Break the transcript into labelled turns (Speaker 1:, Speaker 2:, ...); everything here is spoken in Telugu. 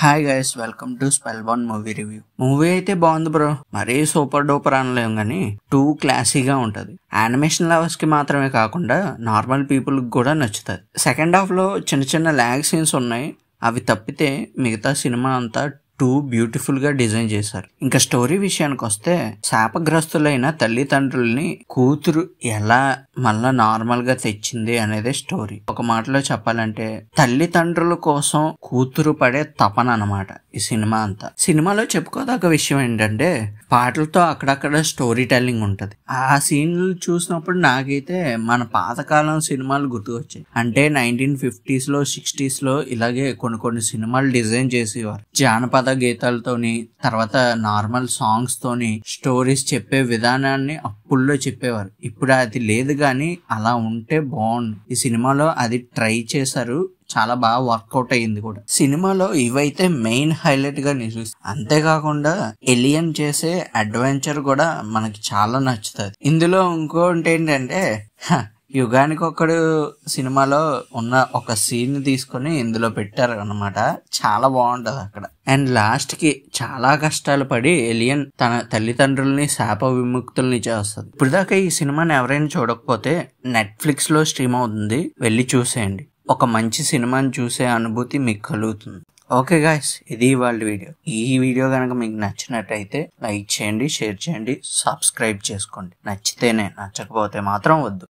Speaker 1: Hi guys, welcome to spell bound movie review. Movie అయితే బాగుంది బ్రో, మరీ సూపర్ డూపర్ అనలేం కానీ టూ క్లాసీగా ఉంటది. యానిమేషన్ లవర్స్ కి మాత్రమే కాకుండా నార్మల్ పీపుల్ కి కూడా నచ్చుతుంది. సెకండ్ హాఫ్ లో చిన్న చిన్న ల్యాగ్ సీన్స్ ఉన్నాయి, అవి తప్పితే మిగతా సినిమా అంతా టూ బ్యూటిఫుల్ గా డిజైన్ చేశారు. ఇంకా స్టోరీ విషయానికి వస్తే, శాపగ్రస్తులైన తల్లిదండ్రుల్ని కూతురు ఎలా మళ్ళా నార్మల్ గా తెచ్చింది అనేదే స్టోరీ. ఒక మాటలో చెప్పాలంటే తల్లిదండ్రుల కోసం కూతురు పడే తపన అన్నమాట ఈ సినిమా అంతా. సినిమాలో చెప్పుకోదగ్గ విషయం ఏంటంటే పాటలతో అక్కడక్కడ స్టోరీ టెల్లింగ్ ఉంటది. ఆ సీన్లు చూసినప్పుడు నాకైతే మన పాతకాలం సినిమాలు గుర్తుకొచ్చాయి. అంటే 1950s లో 60s లో ఇలాగే కొన్ని సినిమాలు డిజైన్ చేసేవారు. జానపద గీతాలతోని, తర్వాత నార్మల్ సాంగ్స్ తోని స్టోరీస్ చెప్పే విధానాన్ని అప్పుల్లో చెప్పేవారు. ఇప్పుడు అది లేదు కానీ అలా ఉంటే బాగుండు. ఈ సినిమాలో అది ట్రై చేశారు, చాలా బాగా వర్కౌట్ అయ్యింది కూడా. సినిమాలో ఇవైతే మెయిన్ హైలైట్ గా నిలుస్తుంది. అంతేకాకుండా ఎలియన్ చేసే అడ్వెంచర్ కూడా మనకి చాలా నచ్చుతుంది. ఇందులో ఇంకోటి ఏంటంటే యుగానికి ఒకడు సినిమాలో ఉన్న ఒక సీన్ తీసుకొని ఇందులో పెట్టారు అన్నమాట. చాలా బాగుంటది అక్కడ. అండ్ లాస్ట్ కి చాలా కష్టాలు పడి ఎలియన్ తన తల్లిదండ్రుల్ని శాప విముక్తుల్ని చేస్తుంది. ఇప్పుడు దాకా ఈ సినిమాని ఎవరైనా చూడకపోతే నెట్ఫ్లిక్స్ లో స్ట్రీమ్ అవుతుంది, వెళ్ళి చూసేయండి. ఒక మంచి సినిమాని చూసే అనుభూతి మీకు కలుగుతుంది. ఓకే గాయ్స్, ఇది ఇవాళ వీడియో. ఈ వీడియో కనుక మీకు నచ్చినట్టయితే లైక్ చేయండి, షేర్ చేయండి, సబ్స్క్రైబ్ చేసుకోండి. నచ్చితేనే, నచ్చకపోతే మాత్రం వద్దు.